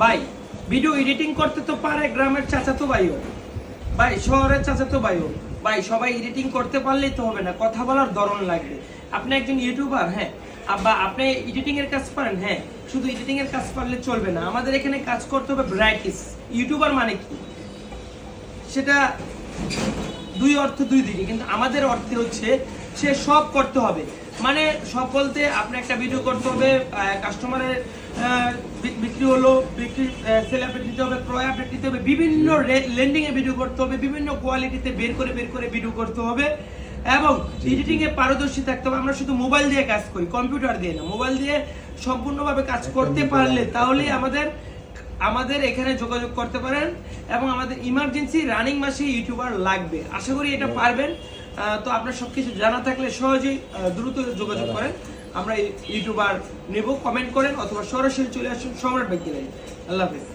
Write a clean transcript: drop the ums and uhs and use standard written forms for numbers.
ভাই video editing করতে তো পারে গ্রামের চাচাতো ভাইও, ভাই শহরের চাচাতো ভাইও, ভাই সবাই এডিটিং করতে পারলেই তো হবে না, কথা বলার ধরন লাগবে। আপনি একজন ইউটিউবার, হ্যাঁ, বা আপনি এডিটিং এর কাজ পারেন, হ্যাঁ, শুধু এডিটিং এর কাজ পারলে চলবে না, আমাদের এখানে কাজ করতে হবে ভ্যারাইটিস। ইউটিউবার মানে কি, সেটা দুই অর্থ দুই দিকে, কিন্তু আমাদের অর্থে হচ্ছে সে সব করতে হবে। মানে সব বলতে আপনি একটা ভিডিও করতে হবে, কাস্টমারের বিক্রি হলো, বিক্রি সেল আপডেট দিতে হবে, ক্রয় আপডেট দিতে হবে, বিভিন্ন লেন্ডিং এ ভিডিও করতে হবে, বিভিন্ন কোয়ালিটিতে বের করে ভিডিও করতে হবে, এবং এডিটিং এ পারদর্শী থাকতে হবে। আমরা শুধু মোবাইল দিয়ে কাজ করি, কম্পিউটার দিয়ে না, মোবাইল দিয়ে সম্পূর্ণভাবে কাজ করতে পারলে তাহলেই আমাদের এখানে যোগাযোগ করতে পারেন। এবং আমাদের ইমার্জেন্সি রানিং মাসে ইউটিউবার লাগবে, আশা করি এটা পারবেন। তো আপনার সবকিছু জানা থাকলে সহজেই দ্রুত যোগাযোগ করেন, আমরা ইউটিউবার নেব। কমেন্ট করেন অথবা সরাসরি চলে আসুন সম্রাট ভাই। আল্লাহ হাফেজ।